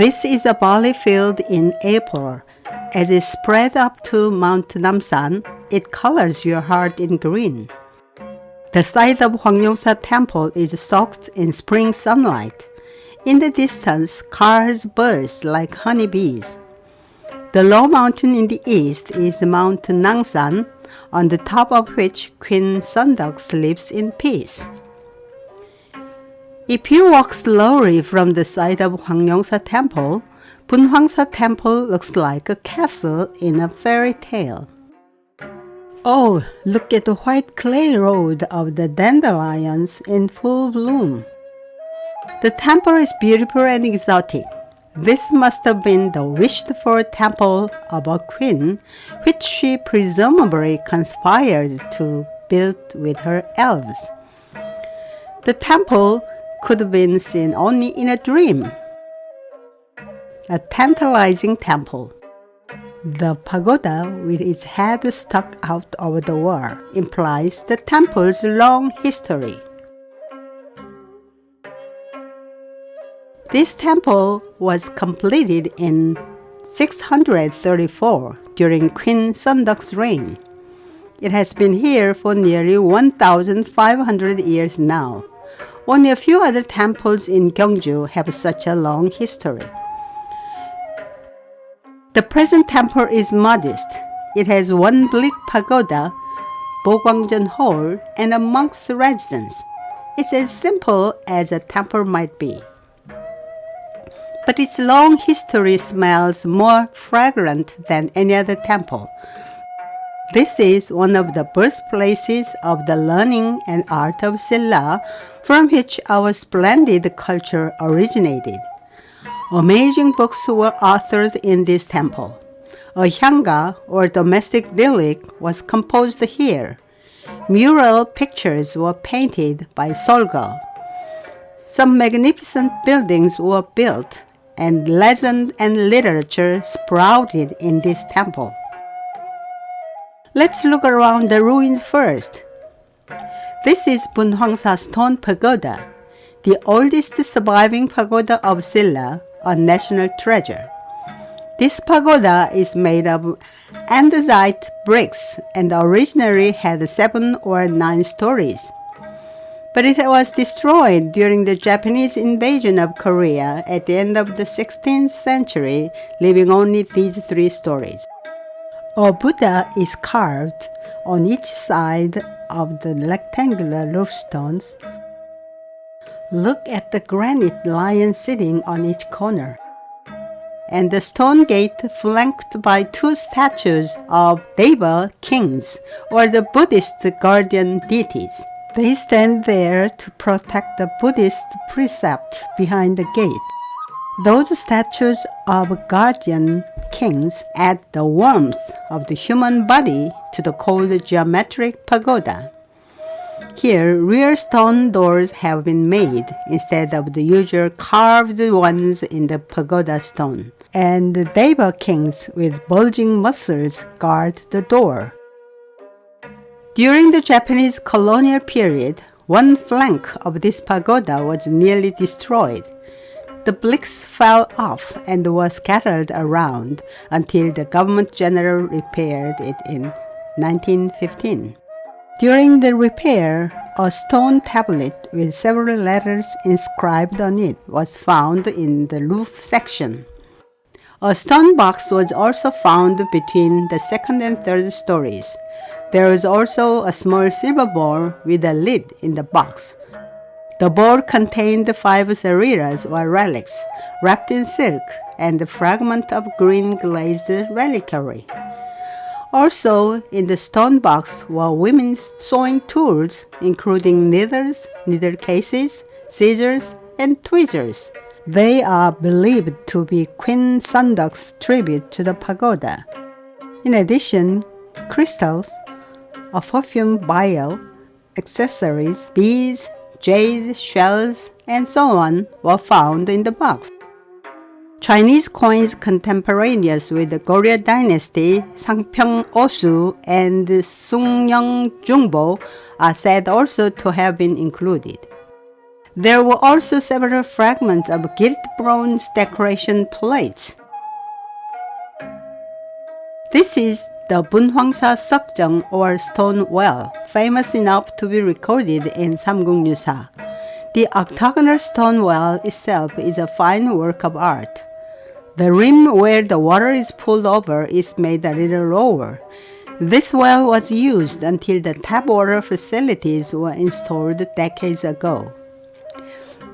This is a barley field in April. As it spreads up to Mount Namsan, it colors your heart in green. The site of Bunhwangsa temple is soaked in spring sunlight. In the distance, cars burst like honeybees. The low mountain in the east is Mount Nangsan, on the top of which Queen Sundeok sleeps in peace. If you walk slowly from the site of Bunhwangsa temple, Bunhwangsa temple looks like a castle in a fairy tale. Oh, look at the white clay road of the dandelions in full bloom. The temple is beautiful and exotic. This must have been the wished-for temple of a queen, which she presumably conspired to build with her elves. The temple could have been seen only in a dream. A tantalizing temple. The pagoda, with its head stuck out over the wall, implies the temple's long history. This temple was completed in 634 during Queen Sundeok's reign. It has been here for nearly 1,500 years now. Only a few other temples in Gyeongju have such a long history. The present temple is modest. It has one bleak pagoda, Bogwangjeon Hall, and a monk's residence. It's as simple as a temple might be. But its long history smells more fragrant than any other temple. This is one of the birthplaces of the learning and art of Silla, from which our splendid culture originated. Amazing books were authored in this temple. A hyanga, or domestic lyric, was composed here. Mural pictures were painted by Solga. Some magnificent buildings were built, and legend and literature sprouted in this temple. Let's look around the ruins first. This is Bunhwangsa Stone Pagoda, the oldest surviving pagoda of Silla, a national treasure. This pagoda is made of andesite bricks and originally had 7 or 9 stories. But it was destroyed during the Japanese invasion of Korea at the end of the 16th century, leaving only these 3 stories. A Buddha is carved on each side of the rectangular roof stones. Look at the granite lion sitting on each corner, and the stone gate flanked by 2 statues of Deva kings, or the Buddhist guardian deities. They stand there to protect the Buddhist precept behind the gate. Those statues of guardian kings add the warmth of the human body to the cold geometric pagoda. Here, real stone doors have been made instead of the usual carved ones in the pagoda stone, and the Deva kings with bulging muscles guard the door. During the Japanese colonial period, one flank of this pagoda was nearly destroyed. The bricks fell off and were scattered around until the government general repaired it in 1915. During the repair, a stone tablet with several letters inscribed on it was found in the roof section. A stone box was also found between the 2nd and 3rd stories. There is also a small silver bowl with a lid in the box. The bowl contained 5 sariras or relics, wrapped in silk, and a fragment of green glazed reliquary. Also, in the stone box were women's sewing tools, including needles, needle cases, scissors, and tweezers. They are believed to be Queen Sundeok's tribute to the pagoda. In addition, crystals, a perfume vial, accessories, beads, jade, shells, and so on were found in the box. Chinese coins contemporaneous with the Goryeo dynasty, Sangpyeong-osu and Sungyeong-jungbo, are said also to have been included. There were also several fragments of gilt bronze decoration plates. This is the Bunhwangsa Seokjeong or stone well, famous enough to be recorded in Samgukyusa. The octagonal stone well itself is a fine work of art. The rim where the water is pulled over is made a little lower. This well was used until the tap water facilities were installed decades ago.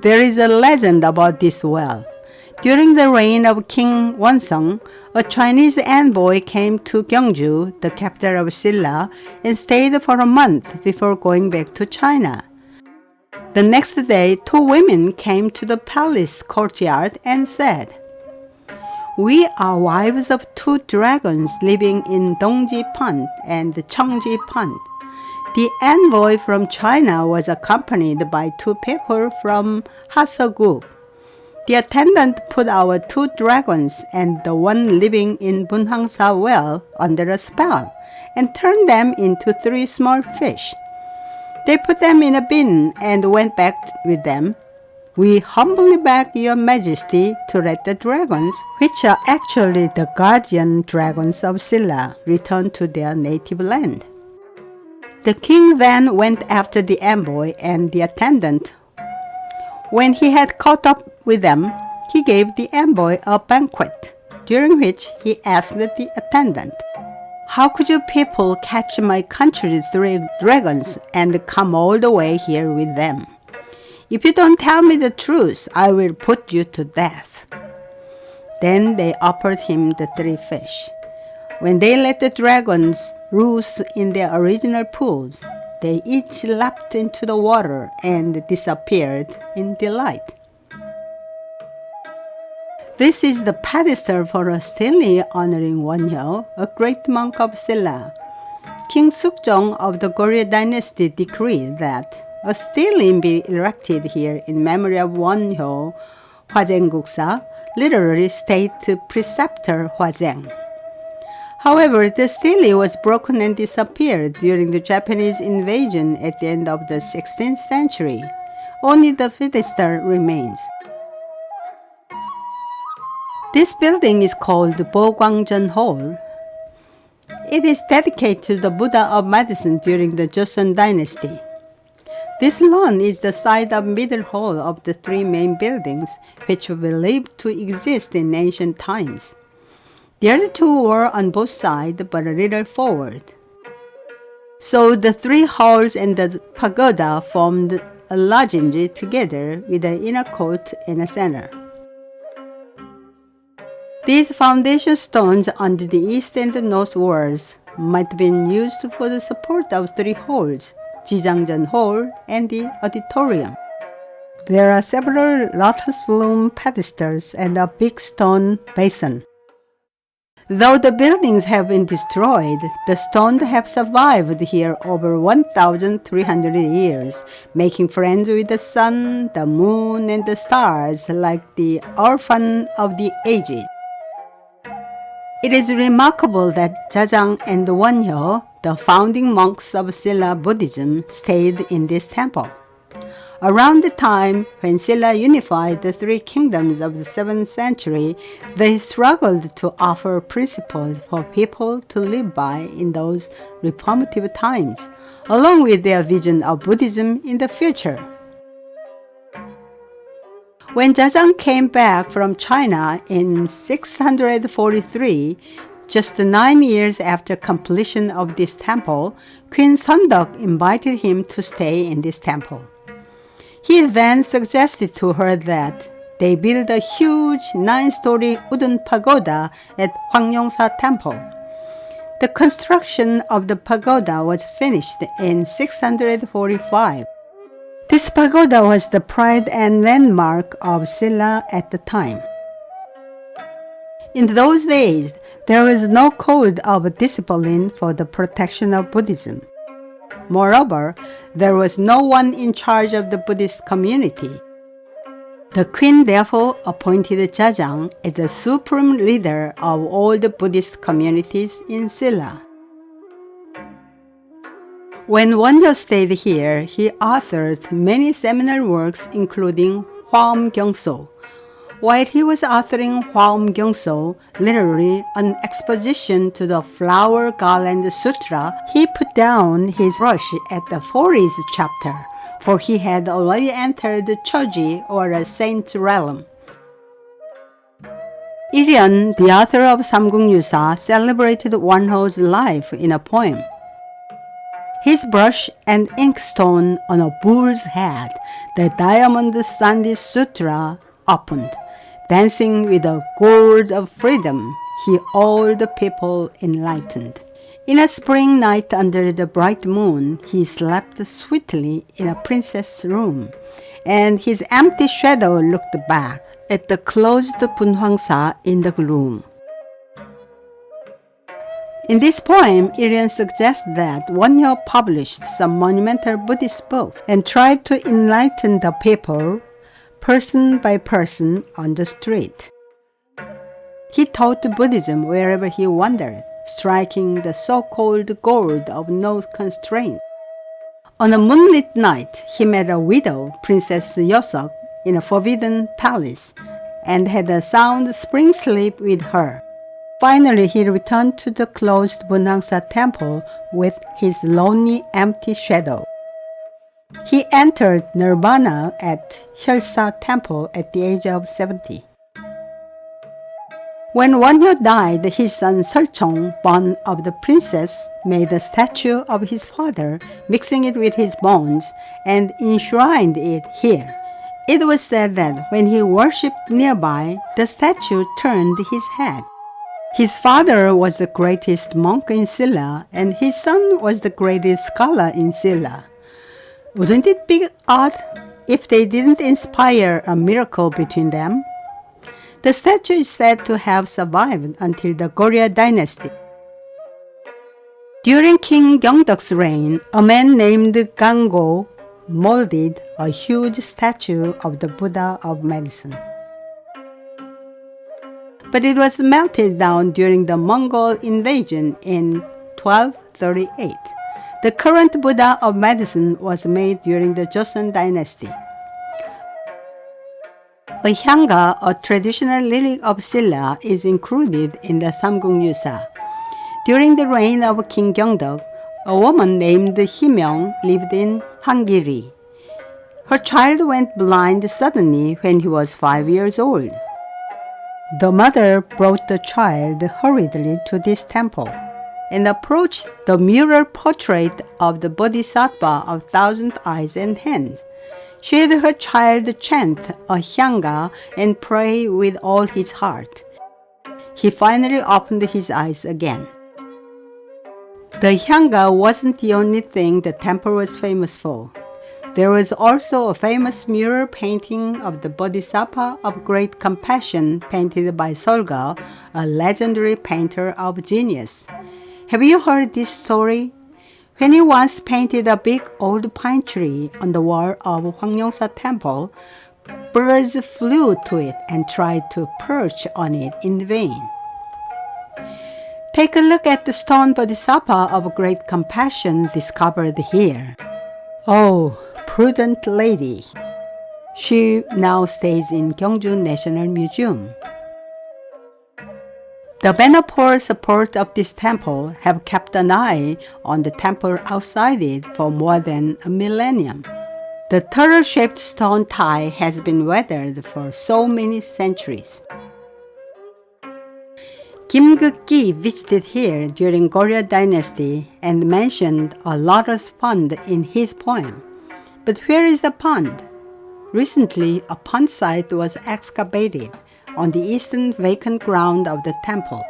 There is a legend about this well. During the reign of King Wonsung, a Chinese envoy came to Gyeongju, the capital of Silla, and stayed for a month before going back to China. The next day, two women came to the palace courtyard and said, "We are wives of two dragons living in Dongji Pond and Cheongji Pond." The envoy from China was accompanied by two people from Haseok. The attendant put our two dragons and the one living in Bunhwangsa well under a spell and turned them into three small fish. They put them in a bin and went back with them. "We humbly beg your majesty to let the dragons, which are actually the guardian dragons of Silla, return to their native land." The king then went after the envoy and the attendant. When he had caught up with them, he gave the envoy a banquet, during which he asked the attendant, "How could you people catch my country's dragons and come all the way here with them? If you don't tell me the truth, I will put you to death." Then they offered him the three fish. When they let the dragons loose in their original pools, they each leapt into the water and disappeared in delight. This is the pedestal for a stele honoring Wonhyo, a great monk of Silla. King Seokjeong of the Goryeo dynasty decreed that a stele be erected here in memory of Wonhyo Hwajenguksa, literally state preceptor Hwajeng. However, the stele was broken and disappeared during the Japanese invasion at the end of the 16th century. Only the pedestal remains. This building is called Bogwangjeon Hall. It is dedicated to the Buddha of medicine during the Joseon dynasty. This lawn is the site of middle hall of the three main buildings, which were believed to exist in ancient times. The other two were on both sides, but a little forward. So the three halls and the pagoda formed a lozenge together with an inner court in the center. These foundation stones on the east and the north walls might have been used for the support of three halls, Jijangjeon Hall and the auditorium. There are several lotus bloom pedestals and a big stone basin. Though the buildings have been destroyed, the stones have survived here over 1,300 years, making friends with the sun, the moon, and the stars like the orphan of the aged. It is remarkable that Jajang and Wonhyo, the founding monks of Silla Buddhism, stayed in this temple. Around the time when Silla unified the three kingdoms of the 7th century, they struggled to offer principles for people to live by in those reformative times, along with their vision of Buddhism in the future. When Jajang came back from China in 643, just 9 years after completion of this temple, Queen Seondok invited him to stay in this temple. He then suggested to her that they build a huge 9-story wooden pagoda at Hwangyongsa Temple. The construction of the pagoda was finished in 645. This pagoda was the pride and landmark of Silla at the time. In those days, there was no code of discipline for the protection of Buddhism. Moreover, there was no one in charge of the Buddhist community. The queen therefore appointed Jajang as the supreme leader of all the Buddhist communities in Silla. When Wonhyo stayed here, he authored many seminal works including Hwaumgyeongso. While he was authoring Hwaumgyeongso, literally an exposition to the Flower Garland Sutra, he put down his brush at the forest chapter, for he had already entered the choji or a saint realm. Ilyeon, the author of Samguk-yusa, celebrated Wonho's life in a poem. His brush and inkstone on a bull's head, the Diamond Sandhi Sutra opened. Dancing with a gourd of freedom, he all the people enlightened. In a spring night under the bright moon, he slept sweetly in a princess' room, and his empty shadow looked back at the closed Bunhwangsa in the gloom. In this poem, Ilyeon suggests that Wonhyo published some monumental Buddhist books and tried to enlighten the people, person by person on the street. He taught Buddhism wherever he wandered, striking the so-called gold of no constraint. On a moonlit night, he met a widow, Princess Yosok, in a forbidden palace, and had a sound spring sleep with her. Finally, he returned to the closed Bunhwangsa temple with his lonely, empty shadow. He entered Nirvana at Hyolsa temple at the age of 70. When Wonhyo died, his son Seolchong, born of the princess, made a statue of his father, mixing it with his bones, and enshrined it here. It was said that when he worshipped nearby, the statue turned his head. His father was the greatest monk in Silla, and his son was the greatest scholar in Silla. Wouldn't it be odd if they didn't inspire a miracle between them? The statue is said to have survived until the Goryeo dynasty. During King Gyeongdok's reign, a man named Gango molded a huge statue of the Buddha of medicine. But it was melted down during the Mongol invasion in 1238. The current Buddha of medicine was made during the Joseon dynasty. A hyanga, a traditional lyric of Silla, is included in the Samguk-yusa. During the reign of King Gyeongdok, a woman named Himyeong lived in Hangiri. Her child went blind suddenly when he was 5 years old. The mother brought the child hurriedly to this temple and approached the mural portrait of the Bodhisattva of thousand eyes and hands. She had her child chant a hyanga and pray with all his heart. He finally opened his eyes again. The hyanga wasn't the only thing the temple was famous for. There was also a famous mural painting of the Bodhisattva of Great Compassion painted by Solga, a legendary painter of genius. Have you heard this story? When he once painted a big old pine tree on the wall of Hwangryongsa temple, birds flew to it and tried to perch on it in vain. Take a look at the stone Bodhisattva of Great Compassion discovered here. Oh, prudent lady. She now stays in Gyeongju National Museum. The Benapor support of this temple have kept an eye on the temple outside it for more than a millennium. The turtle-shaped stone tie has been weathered for so many centuries. Kim Guk-gi visited here during Goryeo dynasty and mentioned a lotus pond in his poem. But where is the pond? Recently, a pond site was excavated on the eastern vacant ground of the temple.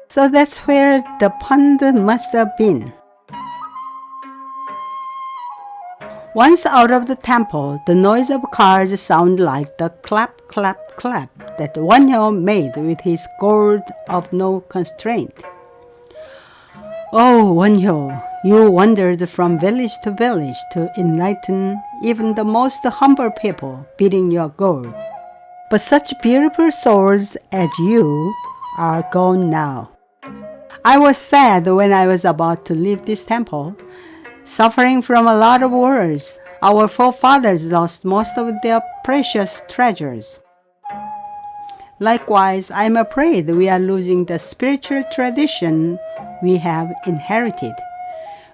So that's where the pond must have been. Once out of the temple, the noise of cars sounded like the clap, clap, clap that Wonhyo made with his gourd of no constraint. Oh, Wonhyo, you wandered from village to village to enlighten even the most humble people beating your gourd. But such beautiful souls as you are gone now. I was sad when I was about to leave this temple. Suffering from a lot of wars, our forefathers lost most of their precious treasures. Likewise, I am afraid we are losing the spiritual tradition we have inherited.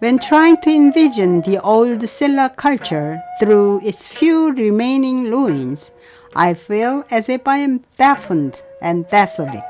When trying to envision the old Silla culture through its few remaining ruins, I feel as if I am deafened and desolate.